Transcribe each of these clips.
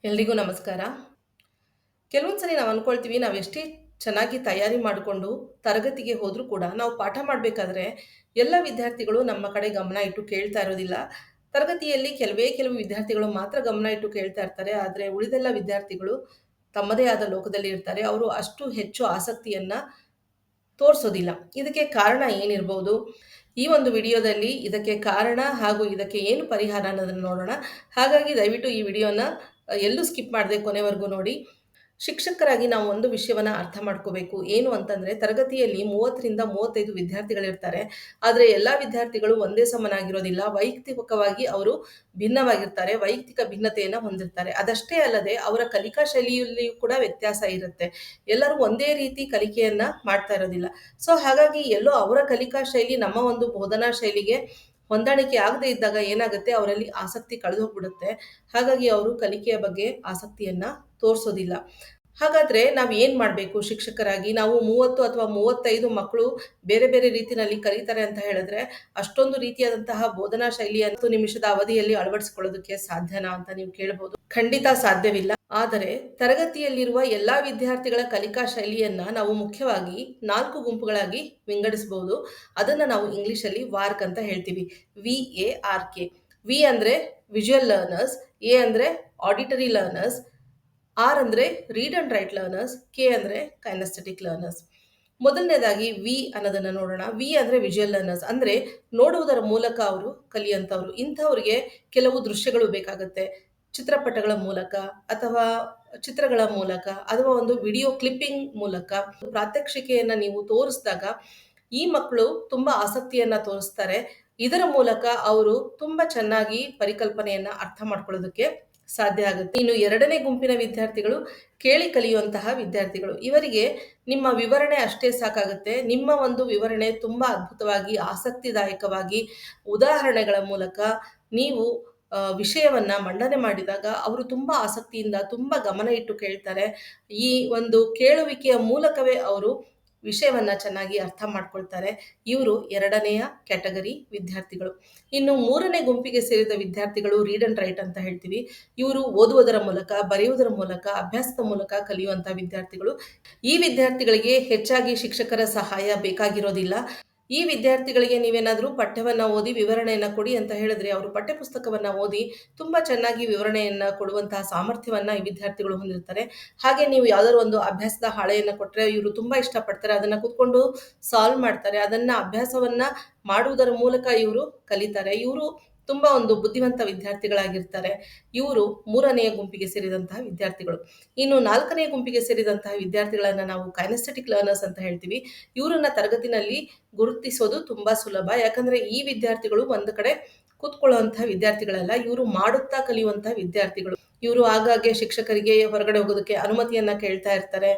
ಎಲ್ರಿಗೂ ನಮಸ್ಕಾರ. ಕೆಲವೊಂದ್ಸರಿ ನಾವು ಅನ್ಕೊಳ್ತೀವಿ, ನಾವು ಎಷ್ಟೇ ಚೆನ್ನಾಗಿ ತಯಾರಿ ಮಾಡಿಕೊಂಡು ತರಗತಿಗೆ ಹೋದ್ರೂ ಕೂಡ ನಾವು ಪಾಠ ಮಾಡಬೇಕಾದ್ರೆ ಎಲ್ಲ ವಿದ್ಯಾರ್ಥಿಗಳು ನಮ್ಮ ಕಡೆ ಗಮನ ಇಟ್ಟು ಕೇಳ್ತಾ ಇರೋದಿಲ್ಲ. ತರಗತಿಯಲ್ಲಿ ಕೆಲವು ವಿದ್ಯಾರ್ಥಿಗಳು ಮಾತ್ರ ಗಮನ ಇಟ್ಟು ಕೇಳ್ತಾ ಇರ್ತಾರೆ. ಆದರೆ ಉಳಿದೆಲ್ಲ ವಿದ್ಯಾರ್ಥಿಗಳು ತಮ್ಮದೇ ಆದ ಲೋಕದಲ್ಲಿ ಇರ್ತಾರೆ. ಅವರು ಅಷ್ಟು ಹೆಚ್ಚು ಆಸಕ್ತಿಯನ್ನ ತೋರಿಸೋದಿಲ್ಲ. ಇದಕ್ಕೆ ಕಾರಣ ಏನಿರ್ಬೋದು? ಈ ಒಂದು ವಿಡಿಯೋದಲ್ಲಿ ಇದಕ್ಕೆ ಕಾರಣ ಹಾಗೂ ಇದಕ್ಕೆ ಏನು ಪರಿಹಾರ ಅನ್ನೋದನ್ನ ನೋಡೋಣ. ಹಾಗಾಗಿ ದಯವಿಟ್ಟು ಈ ವಿಡಿಯೋನ ಎಲ್ಲೂ ಸ್ಕಿಪ್ ಮಾಡದೆ ಕೊನೆವರೆಗೂ ನೋಡಿ. ಶಿಕ್ಷಕರಾಗಿ ನಾವು ಒಂದು ವಿಷಯವನ್ನ ಅರ್ಥ ಮಾಡ್ಕೋಬೇಕು. ಏನು ಅಂತಂದ್ರೆ, ತರಗತಿಯಲ್ಲಿ 30ರಿಂದ 35 ವಿದ್ಯಾರ್ಥಿಗಳಿರ್ತಾರೆ. ಆದರೆ ಎಲ್ಲಾ ವಿದ್ಯಾರ್ಥಿಗಳು ಒಂದೇ ಸಮನಾಗಿರೋದಿಲ್ಲ. ವೈಯಕ್ತಿಕವಾಗಿ ಅವರು ಭಿನ್ನವಾಗಿರ್ತಾರೆ. ವೈಯಕ್ತಿಕ ಭಿನ್ನತೆಯನ್ನ ಹೊಂದಿರ್ತಾರೆ. ಅದಷ್ಟೇ ಅಲ್ಲದೆ ಅವರ ಕಲಿಕಾ ಶೈಲಿಯಲ್ಲಿಯೂ ಕೂಡ ವ್ಯತ್ಯಾಸ ಇರುತ್ತೆ. ಎಲ್ಲರೂ ಒಂದೇ ರೀತಿ ಕಲಿಕೆಯನ್ನ ಮಾಡ್ತಾ ಇರೋದಿಲ್ಲ. ಹಾಗಾಗಿ ಎಲ್ಲೋ ಅವರ ಕಲಿಕಾ ಶೈಲಿ ನಮ್ಮ ಒಂದು ಬೋಧನಾ ಶೈಲಿಗೆ ಹೊಂದಾಣಿಕೆ ಆಗದೆ ಇದ್ದಾಗ ಏನಾಗುತ್ತೆ, ಅವರಲ್ಲಿ ಆಸಕ್ತಿ ಕಳೆದೋಗ್ಬಿಡುತ್ತೆ. ಹಾಗಾಗಿ ಅವರು ಕಲಿಕೆಯ ಬಗ್ಗೆ ಆಸಕ್ತಿಯನ್ನ ತೋರಿಸೋದಿಲ್ಲ. ಹಾಗಾದ್ರೆ ನಾವು ಏನ್ ಮಾಡ್ಬೇಕು ಶಿಕ್ಷಕರಾಗಿ? ನಾವು 30 ಅಥವಾ 35 ಮಕ್ಕಳು ಬೇರೆ ಬೇರೆ ರೀತಿನಲ್ಲಿ ಕಲಿತಾರೆ ಅಂತ ಹೇಳಿದ್ರೆ, ಅಷ್ಟೊಂದು ರೀತಿಯಾದಂತಹ ಬೋಧನಾ ಶೈಲಿಯನ್ನು 10 ನಿಮಿಷದ ಅವಧಿಯಲ್ಲಿ ಅಳವಡಿಸಿಕೊಳ್ಳೋದಕ್ಕೆ ಸಾಧ್ಯನಾ ಅಂತ ನೀವು ಕೇಳಬಹುದು. ಖಂಡಿತ ಸಾಧ್ಯವಿಲ್ಲ. ಆದರೆ ತರಗತಿಯಲ್ಲಿರುವ ಎಲ್ಲಾ ವಿದ್ಯಾರ್ಥಿಗಳ ಕಲಿಕಾ ಶೈಲಿಯನ್ನ ನಾವು ಮುಖ್ಯವಾಗಿ 4 ಗುಂಪುಗಳಾಗಿ ವಿಂಗಡಿಸಬಹುದು. ಅದನ್ನ ನಾವು ಇಂಗ್ಲಿಷಲ್ಲಿ ವಾರ್ಕ್ ಅಂತ ಹೇಳ್ತೀವಿ. VARK. ವಿ ಅಂದ್ರೆ ವಿಜುವಲ್ ಲರ್ನರ್ಸ್, ಎ ಅಂದ್ರೆ ಆಡಿಟರಿ ಲರ್ನರ್ಸ್, ಆರ್ ಅಂದ್ರೆ read and write learners, K ಅಂದ್ರೆ ಕೈನೆಸ್ಥೆಟಿಕ್ ಲರ್ನರ್ಸ್. ಮೊದಲನೇದಾಗಿ ವಿ ಅನ್ನೋದನ್ನ ನೋಡೋಣ. ವಿ ಅಂದ್ರೆ ವಿಜುವಲ್ ಲರ್ನರ್ಸ್, ಅಂದ್ರೆ ನೋಡುವುದರ ಮೂಲಕ ಅವರು ಕಲಿಯುವಂಥವ್ರು. ಇಂಥವ್ರಿಗೆ ಕೆಲವು ದೃಶ್ಯಗಳು ಬೇಕಾಗುತ್ತೆ. ಚಿತ್ರಪಟಗಳ ಮೂಲಕ ಅಥವಾ ಚಿತ್ರಗಳ ಮೂಲಕ ಅಥವಾ ಒಂದು ವಿಡಿಯೋ ಕ್ಲಿಪ್ಪಿಂಗ್ ಮೂಲಕ ಪ್ರಾತ್ಯಕ್ಷಿಕೆಯನ್ನ ನೀವು ತೋರಿಸಿದಾಗ ಈ ಮಕ್ಕಳು ತುಂಬಾ ಆಸಕ್ತಿಯನ್ನ ತೋರಿಸ್ತಾರೆ. ಇದರ ಮೂಲಕ ಅವರು ತುಂಬಾ ಚೆನ್ನಾಗಿ ಪರಿಕಲ್ಪನೆಯನ್ನ ಅರ್ಥ ಮಾಡ್ಕೊಳ್ಳೋದಕ್ಕೆ ಸಾಧ್ಯ ಆಗುತ್ತೆ. ಇನ್ನು ಎರಡನೇ ಗುಂಪಿನ ವಿದ್ಯಾರ್ಥಿಗಳು ಕೇಳಿ ಕಲಿಯುವಂತಹ ವಿದ್ಯಾರ್ಥಿಗಳು. ಇವರಿಗೆ ನಿಮ್ಮ ವಿವರಣೆ ಅಷ್ಟೇ ಸಾಕಾಗುತ್ತೆ. ನಿಮ್ಮ ಒಂದು ವಿವರಣೆ ತುಂಬಾ ಅದ್ಭುತವಾಗಿ, ಆಸಕ್ತಿದಾಯಕವಾಗಿ ಉದಾಹರಣೆಗಳ ಮೂಲಕ ನೀವು ವಿಷಯವನ್ನ ಮಂಡನೆ ಮಾಡಿದಾಗ ಅವರು ತುಂಬಾ ಆಸಕ್ತಿಯಿಂದ ತುಂಬಾ ಗಮನ ಇಟ್ಟು ಕೇಳ್ತಾರೆ. ಈ ಒಂದು ಕೇಳುವಿಕೆಯ ಮೂಲಕವೇ ಅವರು ವಿಷಯವನ್ನ ಚೆನ್ನಾಗಿ ಅರ್ಥ ಮಾಡ್ಕೊಳ್ತಾರೆ. ಇವರು ಎರಡನೆಯ ಕ್ಯಾಟಗರಿ ವಿದ್ಯಾರ್ಥಿಗಳು. ಇನ್ನು ಮೂರನೇ ಗುಂಪಿಗೆ ಸೇರಿದ ವಿದ್ಯಾರ್ಥಿಗಳು ರೀಡ್ ಅಂಡ್ ರೈಟ್ ಅಂತ ಹೇಳ್ತೀವಿ. ಇವರು ಓದುವುದರ ಮೂಲಕ, ಬರೆಯುವುದರ ಮೂಲಕ, ಅಭ್ಯಾಸದ ಮೂಲಕ ಕಲಿಯುವಂತಹ ವಿದ್ಯಾರ್ಥಿಗಳು. ಈ ವಿದ್ಯಾರ್ಥಿಗಳಿಗೆ ಹೆಚ್ಚಾಗಿ ಶಿಕ್ಷಕರ ಸಹಾಯ ಬೇಕಾಗಿರೋದಿಲ್ಲ. ಈ ವಿದ್ಯಾರ್ಥಿಗಳಿಗೆ ನೀವೇನಾದರೂ ಪಠ್ಯವನ್ನ ಓದಿ ವಿವರಣೆಯನ್ನ ಕೊಡಿ ಅಂತ ಹೇಳಿದ್ರೆ, ಅವರು ಪಠ್ಯಪುಸ್ತಕವನ್ನ ಓದಿ ತುಂಬಾ ಚೆನ್ನಾಗಿ ವಿವರಣೆಯನ್ನ ಕೊಡುವಂತಹ ಸಾಮರ್ಥ್ಯವನ್ನ ಈ ವಿದ್ಯಾರ್ಥಿಗಳು ಹೊಂದಿರ್ತಾರೆ. ಹಾಗೆ ನೀವು ಯಾವ್ದಾದ್ರು ಒಂದು ಅಭ್ಯಾಸದ ಹಾಳೆಯನ್ನ ಕೊಟ್ರೆ ಇವರು ತುಂಬಾ ಇಷ್ಟಪಡ್ತಾರೆ. ಅದನ್ನ ಕೂತ್ಕೊಂಡು ಸಾಲ್ವ್ ಮಾಡ್ತಾರೆ. ಅದನ್ನ ಅಭ್ಯಾಸವನ್ನ ಮಾಡುವುದರ ಮೂಲಕ ಇವರು ಕಲಿತಾರೆ. ಇವರು ತುಂಬಾ ಒಂದು ಬುದ್ಧಿವಂತ ವಿದ್ಯಾರ್ಥಿಗಳಾಗಿರ್ತಾರೆ. ಇವರು ಮೂರನೆಯ ಗುಂಪಿಗೆ ಸೇರಿದಂತಹ ವಿದ್ಯಾರ್ಥಿಗಳು. ಇನ್ನು ನಾಲ್ಕನೆಯ ಗುಂಪಿಗೆ ಸೇರಿದಂತಹ ವಿದ್ಯಾರ್ಥಿಗಳನ್ನ ನಾವು ಕೈನೆಸ್ಥೆಟಿಕ್ ಲರ್ನರ್ಸ್ ಅಂತ ಹೇಳ್ತೀವಿ. ಇವರನ್ನ ತರಗತಿನಲ್ಲಿ ಗುರುತಿಸೋದು ತುಂಬಾ ಸುಲಭ. ಯಾಕಂದ್ರೆ ಈ ವಿದ್ಯಾರ್ಥಿಗಳು ಒಂದು ಕಡೆ ಕೂತ್ಕೊಳ್ಳುವಂತಹ ವಿದ್ಯಾರ್ಥಿಗಳಲ್ಲ, ಇವರು ಮಾಡುತ್ತಾ ಕಲಿಯುವಂತಹ ವಿದ್ಯಾರ್ಥಿಗಳು. ಇವರು ಆಗಾಗ್ಗೆ ಶಿಕ್ಷಕರಿಗೆ ಹೊರಗಡೆ ಹೋಗೋದಕ್ಕೆ ಅನುಮತಿಯನ್ನ ಕೇಳ್ತಾ ಇರ್ತಾರೆ.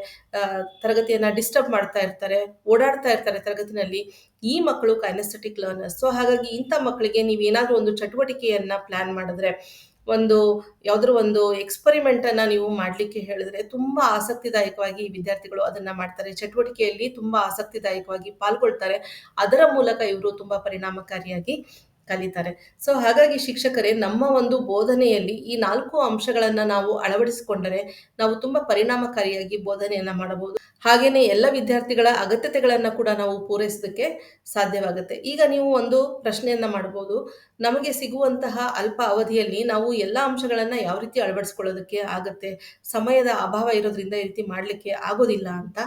ತರಗತಿಯನ್ನ ಡಿಸ್ಟರ್ಬ್ ಮಾಡ್ತಾ ಇರ್ತಾರೆ, ಓಡಾಡ್ತಾ ಇರ್ತಾರೆ ತರಗತಿನಲ್ಲಿ. ಈ ಮಕ್ಕಳು ಕೈನೆಸ್ಥೆಟಿಕ್ ಲರ್ನರ್ಸ್. ಹಾಗಾಗಿ ಇಂಥ ಮಕ್ಕಳಿಗೆ ನೀವೇನಾದ್ರೂ ಒಂದು ಚಟುವಟಿಕೆಯನ್ನ ಪ್ಲಾನ್ ಮಾಡಿದ್ರೆ, ಯಾವ್ದಾದ್ರು ಒಂದು ಎಕ್ಸ್ಪರಿಮೆಂಟ್ ಅನ್ನ ನೀವು ಮಾಡ್ಲಿಕ್ಕೆ ಹೇಳಿದ್ರೆ ತುಂಬಾ ಆಸಕ್ತಿದಾಯಕವಾಗಿ ಈ ವಿದ್ಯಾರ್ಥಿಗಳು ಅದನ್ನ ಮಾಡ್ತಾರೆ. ಚಟುವಟಿಕೆಯಲ್ಲಿ ತುಂಬಾ ಆಸಕ್ತಿದಾಯಕವಾಗಿ ಪಾಲ್ಗೊಳ್ತಾರೆ. ಅದರ ಮೂಲಕ ಇವರು ತುಂಬಾ ಪರಿಣಾಮಕಾರಿಯಾಗಿ ಕಲಿತಾರೆ. ಹಾಗಾಗಿ ಶಿಕ್ಷಕರೇ, ನಮ್ಮ ಒಂದು ಬೋಧನೆಯಲ್ಲಿ ಈ 4 ಅಂಶಗಳನ್ನ ನಾವು ಅಳವಡಿಸಿಕೊಂಡರೆ ನಾವು ತುಂಬಾ ಪರಿಣಾಮಕಾರಿಯಾಗಿ ಬೋಧನೆಯನ್ನ ಮಾಡಬಹುದು. ಹಾಗೇನೆ ಎಲ್ಲ ವಿದ್ಯಾರ್ಥಿಗಳ ಅಗತ್ಯತೆಗಳನ್ನ ಕೂಡ ನಾವು ಪೂರೈಸೋದಕ್ಕೆ ಸಾಧ್ಯವಾಗುತ್ತೆ. ಈಗ ನೀವು ಒಂದು ಪ್ರಶ್ನೆಯನ್ನ ಮಾಡಬಹುದು, ನಮಗೆ ಸಿಗುವಂತಹ ಅಲ್ಪ ಅವಧಿಯಲ್ಲಿ ನಾವು ಎಲ್ಲಾ ಅಂಶಗಳನ್ನ ಯಾವ ರೀತಿ ಅಳವಡಿಸಿಕೊಳ್ಳೋದಕ್ಕೆ ಆಗತ್ತೆ? ಸಮಯದ ಅಭಾವ ಇರೋದ್ರಿಂದ ಈ ರೀತಿ ಮಾಡ್ಲಿಕ್ಕೆ ಆಗೋದಿಲ್ಲ ಅಂತ.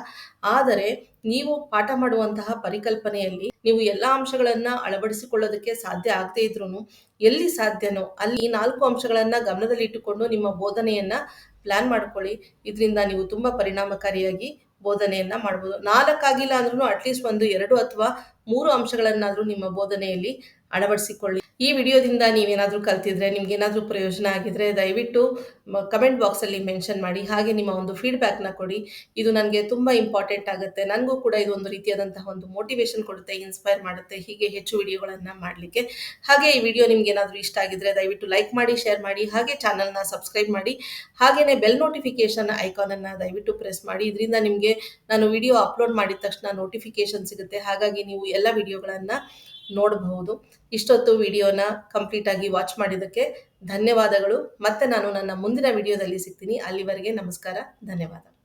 ಆದರೆ ನೀವು ಪಾಠ ಮಾಡುವಂತಹ ಪರಿಕಲ್ಪನೆಯಲ್ಲಿ ನೀವು ಎಲ್ಲಾ ಅಂಶಗಳನ್ನ ಅಳವಡಿಸಿಕೊಳ್ಳೋದಕ್ಕೆ ಸಾಧ್ಯ ಆಗದೇ ಇದ್ರೂನು, ಎಲ್ಲಿ ಸಾಧ್ಯನೋ ಅಲ್ಲಿ 4 ಅಂಶಗಳನ್ನ ಗಮನದಲ್ಲಿ ಇಟ್ಟುಕೊಂಡು ನಿಮ್ಮ ಬೋಧನೆಯನ್ನ ಪ್ಲಾನ್ ಮಾಡ್ಕೊಳ್ಳಿ. ಇದರಿಂದ ನೀವು ತುಂಬಾ ಪರಿಣಾಮಕಾರಿಯಾಗಿ ಬೋಧನೆಯನ್ನ ಮಾಡಬಹುದು. 4 ಆಗಿಲ್ಲ ಅಂದ್ರೂ ಅಟ್ಲೀಸ್ಟ್ ಒಂದು 2 ಅಥವಾ 3 ಅಂಶಗಳನ್ನಾದ್ರೂ ನಿಮ್ಮ ಬೋಧನೆಯಲ್ಲಿ ಅಳವಡಿಸಿಕೊಳ್ಳಿ. ಈ ವಿಡಿಯೋದಿಂದ ನೀವೇನಾದ್ರೂ ಕಲ್ತಿದ್ರೆ, ನಿಮ್ಗೇನಾದ್ರೂ ಪ್ರಯೋಜನ ಆಗಿದ್ರೆ ದಯವಿಟ್ಟು ಕಮೆಂಟ್ ಬಾಕ್ಸ್ ಅಲ್ಲಿ ಮೆನ್ಷನ್ ಮಾಡಿ. ಹಾಗೆ ನಿಮ್ಮ ಒಂದು ಫೀಡ್ಬ್ಯಾಕ್ ನ ಕೊಡಿ. ಇದು ನನಗೆ ತುಂಬಾ ಇಂಪಾರ್ಟೆಂಟ್ ಆಗುತ್ತೆ. ನನಗೂ ಕೂಡ ಇದು ಒಂದು ರೀತಿಯಾದಂತಹ ಒಂದು ಮೋಟಿವೇಶನ್ ಕೊಡುತ್ತೆ, ಇನ್ಸ್ಪೈರ್ ಮಾಡುತ್ತೆ ಹೀಗೆ ಹೆಚ್ಚು ವಿಡಿಯೋಗಳನ್ನ ಮಾಡ್ಲಿಕ್ಕೆ. ಹಾಗೆ ಈ ವಿಡಿಯೋ ನಿಮ್ಗೆ ಏನಾದ್ರೂ ಇಷ್ಟ ಆಗಿದ್ರೆ ದಯವಿಟ್ಟು ಲೈಕ್ ಮಾಡಿ, ಶೇರ್ ಮಾಡಿ, ಹಾಗೆ ಚಾನಲ್ನ ಸಬ್ಸ್ಕ್ರೈಬ್ ಮಾಡಿ. ಹಾಗೇನೆ ಬೆಲ್ ನೋಟಿಫಿಕೇಶನ್ ಐಕಾನ್ ಅನ್ನ ದಯವಿಟ್ಟು ಪ್ರೆಸ್ ಮಾಡಿ. ಇದರಿಂದ ನಿಮ್ಗೆ ನಾನು ವಿಡಿಯೋ ಅಪ್ಲೋಡ್ ಮಾಡಿದ ತಕ್ಷಣ ನೋಟಿಫಿಕೇಶನ್ ಸಿಗುತ್ತೆ. ಹಾಗಾಗಿ ನೀವು ಎಲ್ಲ ವಿಡಿಯೋಗಳನ್ನ ನೋಡಬಹುದು. ಇಷ್ಟೊತ್ತು ವಿಡಿಯೋನ ಕಂಪ್ಲೀಟಾಗಿ ವಾಚ್ ಮಾಡಿದ್ದಕ್ಕೆ ಧನ್ಯವಾದಗಳು. ಮತ್ತೆ ನಾನು ನನ್ನ ಮುಂದಿನ ವಿಡಿಯೋದಲ್ಲಿ ಸಿಗ್ತೀನಿ. ಅಲ್ಲಿವರೆಗೆ ನಮಸ್ಕಾರ. ಧನ್ಯವಾದ.